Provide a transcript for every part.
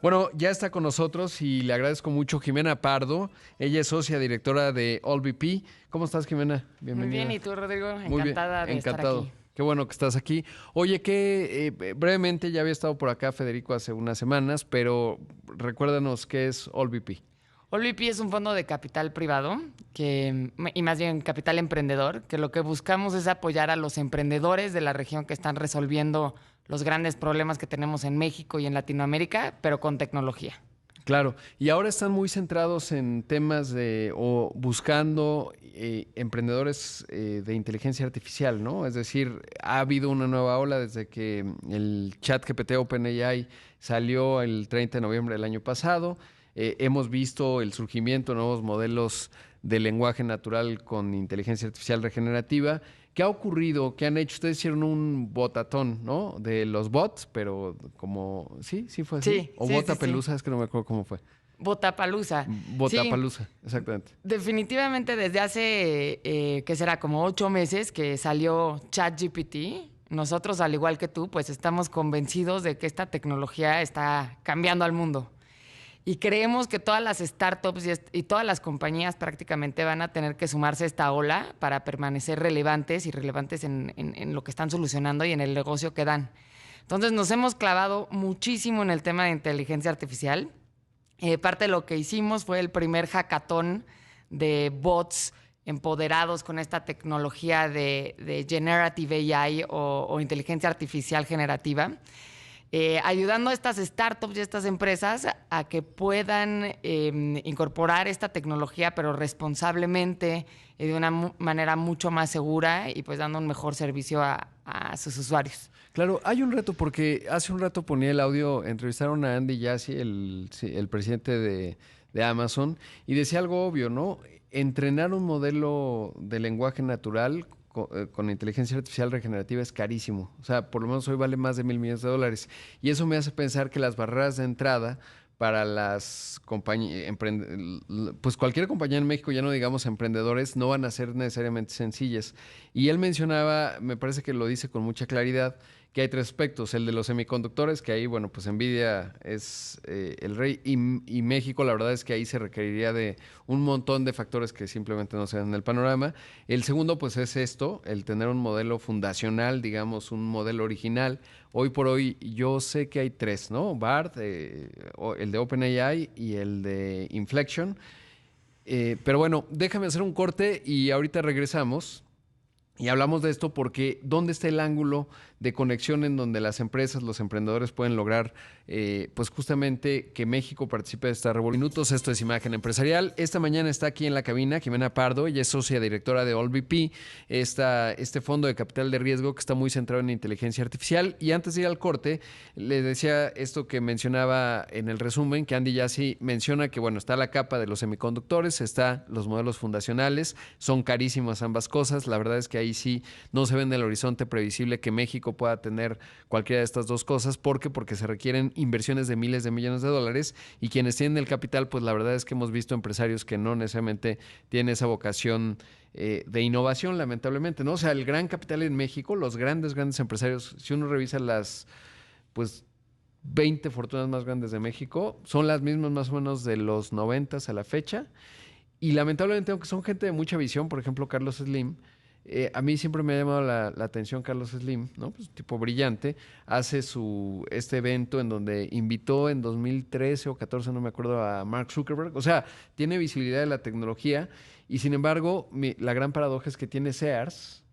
Bueno, ya está con nosotros y le agradezco mucho Jimena Pardo. Ella es socia directora de AllVP. ¿Cómo estás, Jimena? Muy bien, Bienvenida. ¿y tú, Rodrigo? Muy bien, Encantada de estar encantado. aquí. Qué bueno que estás aquí. Oye, que brevemente ya había estado por acá Federico hace unas semanas, pero recuérdanos qué es AllVP. OLVP es un fondo de capital privado y más bien capital emprendedor, que lo que buscamos es apoyar a los emprendedores de la región que están resolviendo los grandes problemas que tenemos en México y en Latinoamérica, pero con tecnología. Claro, y ahora están muy centrados en temas de o buscando emprendedores de inteligencia artificial, ¿no? Es decir, ha habido una nueva ola desde que el chat GPT OpenAI salió el 30 de noviembre del año pasado. Hemos visto el surgimiento de nuevos modelos de lenguaje natural con inteligencia artificial regenerativa. ¿Qué ha ocurrido? ¿Qué han hecho? Ustedes hicieron un botatón, ¿no? De los bots, pero como... Sí, sí fue así. Sí, O sí, sí, sí. botapelusa, es que no me acuerdo cómo fue. Botapalusa. Sí, Botapalusa, exactamente. definitivamente desde hace, ¿qué será? Como 8 meses que salió ChatGPT. Nosotros, al igual que tú, pues estamos convencidos de que esta tecnología está cambiando al mundo. Y creemos que todas las startups y todas las compañías prácticamente van a tener que sumarse a esta ola para permanecer relevantes y relevantes en lo que están solucionando y en el negocio que dan. Entonces nos hemos clavado muchísimo en el tema de inteligencia artificial. Parte de lo que hicimos fue el primer hackathon de bots empoderados con esta tecnología de Generative AI o inteligencia artificial generativa, ayudando a estas startups y a estas empresas a que puedan incorporar esta tecnología, pero responsablemente y de una manera mucho más segura y pues dando un mejor servicio a sus usuarios. Claro, hay un reto porque hace un rato ponía el audio, entrevistaron a Andy Jassy, el presidente de Amazon, y decía algo obvio, ¿no? Entrenar un modelo de lenguaje natural con inteligencia artificial regenerativa es carísimo. O sea, por lo menos hoy vale más de $1,000 millones. Y eso me hace pensar que las barreras de entrada para las compañías, pues cualquier compañía en México, ya no digamos emprendedores, no van a ser necesariamente sencillas. Y él mencionaba, me parece que lo dice con mucha claridad, que hay tres aspectos. El de los semiconductores, que ahí, bueno, pues Nvidia es el rey, y México, la verdad es que ahí se requeriría de un montón de factores que simplemente no se dan en el panorama. El segundo, pues es esto, el tener un modelo fundacional, digamos, un modelo original. Hoy por hoy yo sé que hay tres, ¿no? BART, el de OpenAI y el de Inflection. Pero bueno, déjame hacer un corte y ahorita regresamos. Y hablamos de esto porque ¿dónde está el ángulo de conexión en donde las empresas, los emprendedores pueden lograr, pues justamente que México participe de esta revolución? Minutos, esto es Imagen Empresarial. Esta mañana está aquí en la cabina Jimena Pardo, ella es socia directora de AllVP, este fondo de capital de riesgo que está muy centrado en inteligencia artificial. Y antes de ir al corte, le decía esto que mencionaba en el resumen, que Andy Jassy menciona que, bueno, está la capa de los semiconductores, está los modelos fundacionales, son carísimas ambas cosas. La verdad es que ahí sí no se ve en el horizonte previsible que México pueda tener cualquiera de estas dos cosas. ¿Por qué? Porque se requieren inversiones de miles de millones de dólares, y quienes tienen el capital, pues la verdad es que hemos visto empresarios que no necesariamente tienen esa vocación de innovación, lamentablemente, ¿no? O sea, el gran capital en México, los grandes empresarios, si uno revisa las, pues, 20 fortunas más grandes de México, son las mismas más o menos de los 90 a la fecha, y lamentablemente, aunque son gente de mucha visión, por ejemplo, Carlos Slim, a mí siempre me ha llamado la atención Carlos Slim, ¿no? Pues tipo brillante, hace este evento en donde invitó en 2013 o 14, no me acuerdo, a Mark Zuckerberg. O sea, tiene visibilidad de la tecnología, y sin embargo, la gran paradoja es que tiene Sears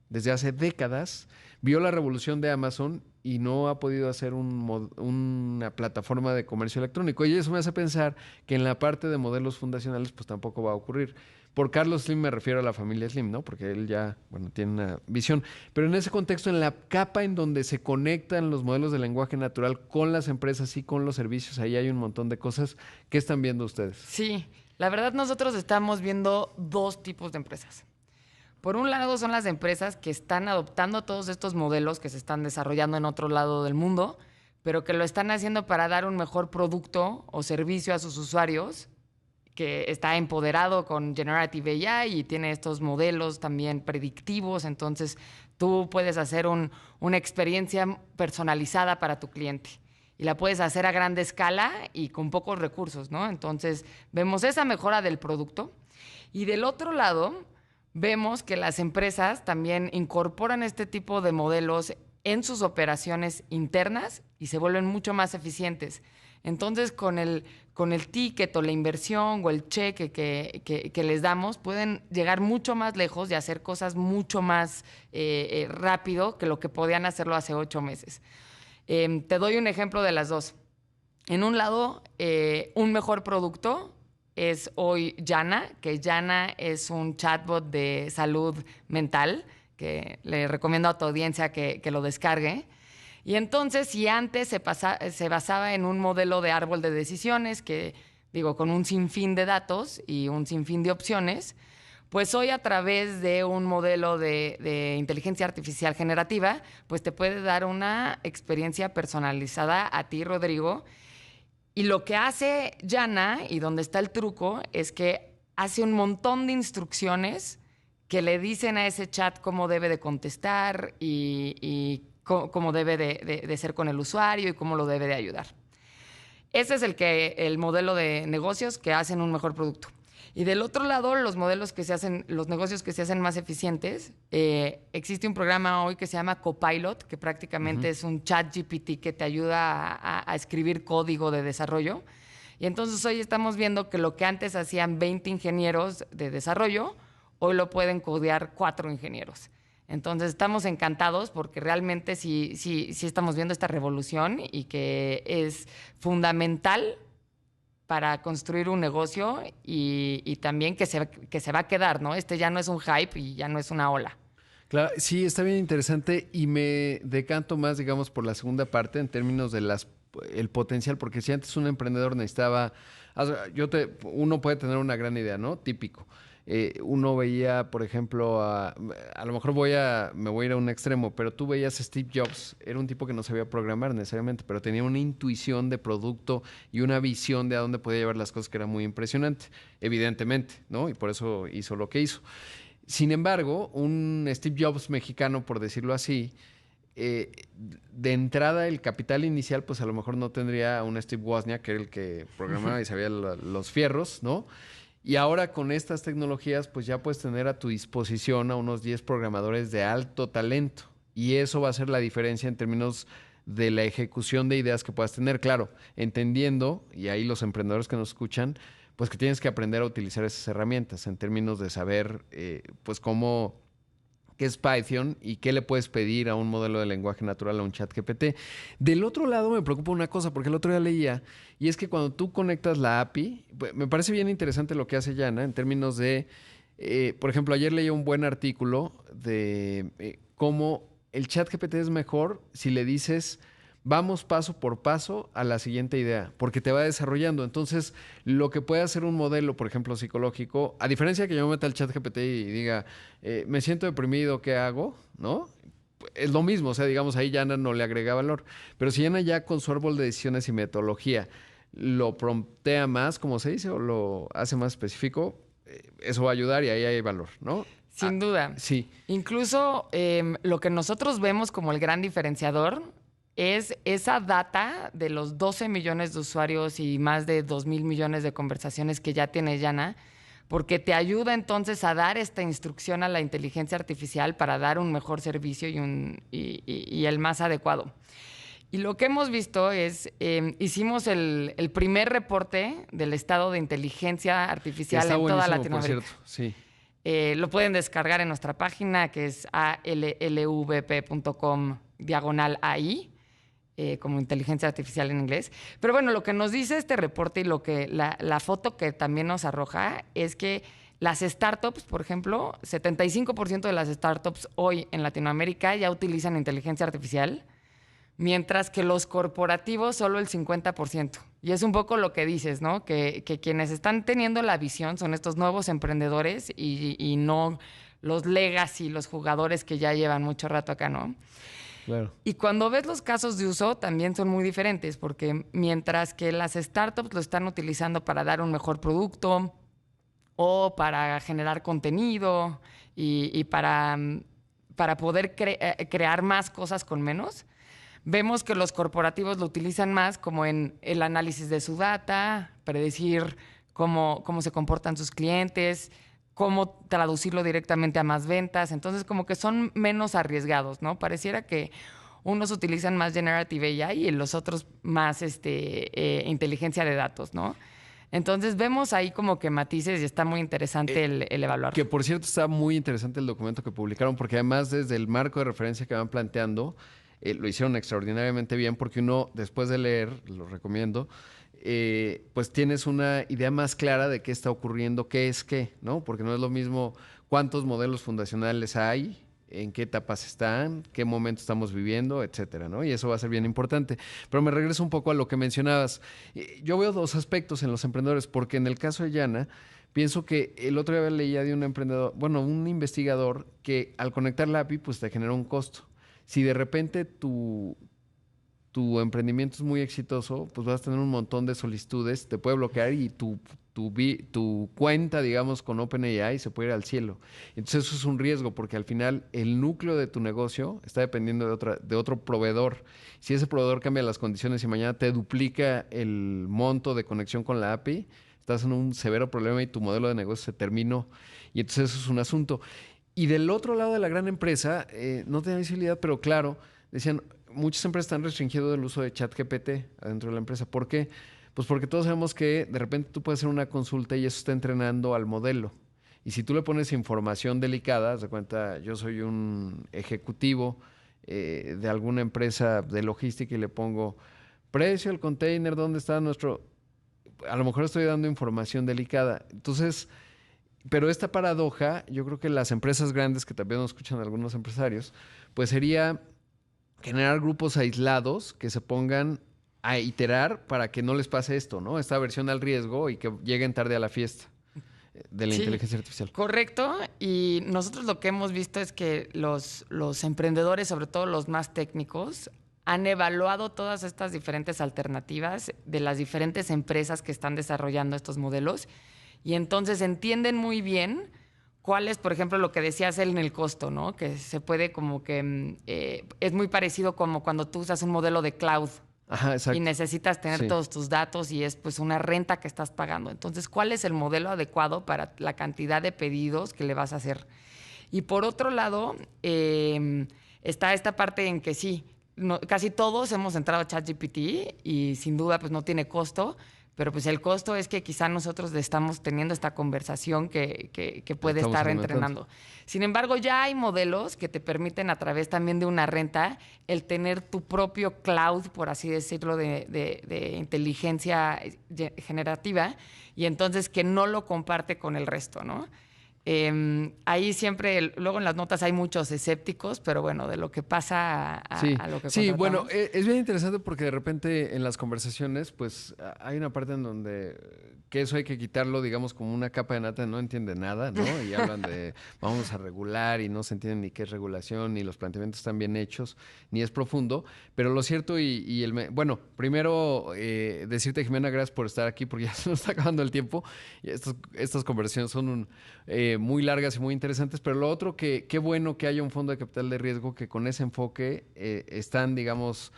desde hace décadas, vio la revolución de Amazon y no ha podido hacer una plataforma de comercio electrónico. Y eso me hace pensar que en la parte de modelos fundacionales pues tampoco va a ocurrir. Por Carlos Slim me refiero a la familia Slim, ¿no? Porque él ya, bueno, tiene una visión. Pero en ese contexto, en la capa en donde se conectan los modelos de lenguaje natural con las empresas y con los servicios, ahí hay un montón de cosas. ¿Qué están viendo ustedes? Sí, la verdad nosotros estamos viendo dos tipos de empresas. Por un lado son las empresas que están adoptando todos estos modelos que se están desarrollando en otro lado del mundo, pero que lo están haciendo para dar un mejor producto o servicio a sus usuarios, que está empoderado con Generative AI y tiene estos modelos también predictivos. Entonces tú puedes hacer una experiencia personalizada para tu cliente. y la puedes hacer a grande escala y con pocos recursos, ¿no? Entonces, vemos esa mejora del producto. Y del otro lado, vemos que las empresas también incorporan este tipo de modelos en sus operaciones internas y se vuelven mucho más eficientes. Entonces, con el ticket o la inversión o el cheque que les damos, pueden llegar mucho más lejos y hacer cosas mucho más rápido que lo que podían hacerlo hace 8 meses. Te doy un ejemplo de las dos. En un lado, un mejor producto es hoy Yana, que Yana es un chatbot de salud mental, que le recomiendo a tu audiencia que lo descargue. Y entonces, si antes se basaba en un modelo de árbol de decisiones, con un sinfín de datos y un sinfín de opciones, pues hoy a través de un modelo de inteligencia artificial generativa, pues te puede dar una experiencia personalizada a ti, Rodrigo. Y lo que hace Yana, y donde está el truco, es que hace un montón de instrucciones que le dicen a ese chat cómo debe de contestar y cómo debe de ser con el usuario y cómo lo debe de ayudar. Ese es el modelo de negocios que hacen un mejor producto. Y del otro lado, los negocios que se hacen más eficientes, existe un programa hoy que se llama Copilot, que prácticamente es un chat GPT que te ayuda a escribir código de desarrollo. Y entonces hoy estamos viendo que lo que antes hacían 20 ingenieros de desarrollo, hoy lo pueden codear 4 ingenieros. Entonces estamos encantados porque realmente sí estamos viendo esta revolución y que es fundamental para construir un negocio y también que se va a quedar, ¿no? Ya no es un hype y ya no es una ola. Claro, sí, está bien interesante y me decanto más, digamos, por la segunda parte en términos de el potencial, porque si antes un emprendedor necesitaba, uno puede tener una gran idea, ¿no? Típico. Uno veía, por ejemplo, a lo mejor me voy a ir a un extremo, pero tú veías a Steve Jobs, era un tipo que no sabía programar necesariamente, pero tenía una intuición de producto y una visión de a dónde podía llevar las cosas que era muy impresionante, evidentemente, ¿no? Y por eso hizo lo que hizo. Sin embargo, un Steve Jobs mexicano, por decirlo así, de entrada el capital inicial, pues a lo mejor no tendría a un Steve Wozniak, que era el que programaba y sabía los fierros, ¿no? Y ahora con estas tecnologías, pues ya puedes tener a tu disposición a unos 10 programadores de alto talento. Y eso va a ser la diferencia en términos de la ejecución de ideas que puedas tener. Claro, entendiendo, y ahí los emprendedores que nos escuchan, pues que tienes que aprender a utilizar esas herramientas en términos de saber, pues qué es Python y qué le puedes pedir a un modelo de lenguaje natural, a un chat GPT. Del otro lado me preocupa una cosa, porque el otro día leía, y es que cuando tú conectas la API, me parece bien interesante lo que hace Yana en términos de, por ejemplo, ayer leí un buen artículo de cómo el chat GPT es mejor si le dices vamos paso por paso a la siguiente idea, porque te va desarrollando. Entonces, lo que puede hacer un modelo, por ejemplo, psicológico, a diferencia de que yo me meta al chat GPT y diga, me siento deprimido, ¿qué hago? ¿No? Es lo mismo, o sea, digamos, ahí Yana no le agrega valor. Pero si Yana ya con su árbol de decisiones y metodología lo promptea más, como se dice, o lo hace más específico, eso va a ayudar y ahí hay valor, ¿no? Sin duda. Sí. Incluso lo que nosotros vemos como el gran diferenciador es esa data de los 12 millones de usuarios y más de 2,000 millones de conversaciones que ya tiene Yana, porque te ayuda entonces a dar esta instrucción a la inteligencia artificial para dar un mejor servicio y el más adecuado. Y lo que hemos visto es, hicimos el primer reporte del estado de inteligencia artificial en toda Latinoamérica. Por cierto, sí. Lo pueden descargar en nuestra página, que es allvp.com/AI, como inteligencia artificial en inglés. Pero bueno, lo que nos dice este reporte y la foto que también nos arroja es que las startups, por ejemplo, 75% de las startups hoy en Latinoamérica ya utilizan inteligencia artificial, mientras que los corporativos solo el 50%. Y es un poco lo que dices, ¿no? Que quienes están teniendo la visión son estos nuevos emprendedores y no los legacy, los jugadores que ya llevan mucho rato acá, ¿no? Claro. Y cuando ves los casos de uso, también son muy diferentes, porque mientras que las startups lo están utilizando para dar un mejor producto o para generar contenido y para poder crear más cosas con menos, vemos que los corporativos lo utilizan más como en el análisis de su data, predecir cómo se comportan sus clientes, cómo traducirlo directamente a más ventas. Entonces, como que son menos arriesgados, ¿no? Pareciera que unos utilizan más Generative AI y los otros más inteligencia de datos, ¿no? Entonces, vemos ahí como que matices y está muy interesante el evaluar. Que por cierto está muy interesante el documento que publicaron, porque además desde el marco de referencia que van planteando, lo hicieron extraordinariamente bien, porque uno, después de leer, lo recomiendo, pues tienes una idea más clara de qué está ocurriendo, qué es qué, ¿no? Porque no es lo mismo cuántos modelos fundacionales hay, en qué etapas están, qué momento estamos viviendo, etcétera, ¿no? Y eso va a ser bien importante. Pero me regreso un poco a lo que mencionabas. Yo veo dos aspectos en los emprendedores, porque en el caso de Yana, pienso que el otro día leía de un emprendedor, bueno, un investigador que al conectar la API, pues te genera un costo. Si de repente tu emprendimiento es muy exitoso, pues vas a tener un montón de solicitudes, te puede bloquear y tu cuenta, digamos, con OpenAI se puede ir al cielo. Entonces eso es un riesgo porque al final el núcleo de tu negocio está dependiendo de otro proveedor. Si ese proveedor cambia las condiciones y mañana te duplica el monto de conexión con la API, estás en un severo problema y tu modelo de negocio se terminó. Y entonces eso es un asunto. Y del otro lado de la gran empresa, no tenía visibilidad, pero claro, decían, muchas empresas están restringiendo el uso de ChatGPT adentro de la empresa. ¿Por qué? Pues porque todos sabemos que de repente tú puedes hacer una consulta y eso está entrenando al modelo. Y si tú le pones información delicada, haz de cuenta, yo soy un ejecutivo de alguna empresa de logística y le pongo precio, el container, ¿dónde está nuestro? A lo mejor estoy dando información delicada. Entonces, pero esta paradoja, yo creo que las empresas grandes, que también nos escuchan algunos empresarios, pues sería generar grupos aislados que se pongan a iterar para que no les pase esto, ¿no? Esta versión al riesgo y que lleguen tarde a la fiesta de la inteligencia artificial. Correcto. Y nosotros lo que hemos visto es que los emprendedores, sobre todo los más técnicos, han evaluado todas estas diferentes alternativas de las diferentes empresas que están desarrollando estos modelos y entonces entienden muy bien cuál es, por ejemplo, lo que decías él en el costo, ¿no? Que se puede como que es muy parecido como cuando tú usas un modelo de cloud. Ajá, exacto. Y necesitas tener todos tus datos y es pues una renta que estás pagando. Entonces, ¿cuál es el modelo adecuado para la cantidad de pedidos que le vas a hacer? Y por otro lado, está esta parte en que sí, casi todos hemos entrado a ChatGPT y sin duda pues no tiene costo, pero pues el costo es que quizá nosotros estamos teniendo esta conversación que puede estar entrenando. Sin embargo, ya hay modelos que te permiten a través también de una renta el tener tu propio cloud, por así decirlo, de inteligencia generativa y entonces que no lo comparte con el resto, ¿no? Ahí siempre, luego en las notas hay muchos escépticos, pero bueno, de lo que pasa a lo que sí, bueno, es bien interesante porque de repente en las conversaciones, pues hay una parte en donde que eso hay que quitarlo, digamos, como una capa de nata, no entiende nada, ¿no? Y hablan de vamos a regular y no se entiende ni qué es regulación, ni los planteamientos están bien hechos, ni es profundo. Pero lo cierto bueno, primero decirte, Jimena, gracias por estar aquí porque ya se nos está acabando el tiempo. Y estas conversaciones son muy largas y muy interesantes, pero lo otro, qué bueno que haya un fondo de capital de riesgo que con ese enfoque están, digamos,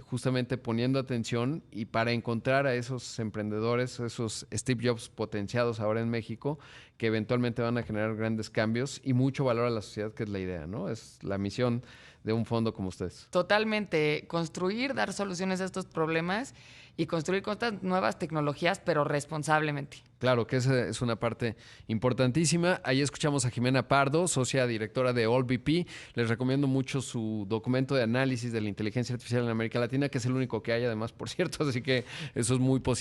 justamente poniendo atención y para encontrar a esos emprendedores, esos Steve Jobs potenciados ahora en México, que eventualmente van a generar grandes cambios y mucho valor a la sociedad, que es la idea, ¿no? Es la misión de un fondo como ustedes. Totalmente. Construir, dar soluciones a estos problemas y construir con estas nuevas tecnologías, pero responsablemente. Claro, que esa es una parte importantísima. Ahí escuchamos a Jimena Pardo, socia directora de AllVP. Les recomiendo mucho su documento de análisis de la inteligencia artificial en América Latina, que es el único que hay, además, por cierto, así que eso es muy positivo.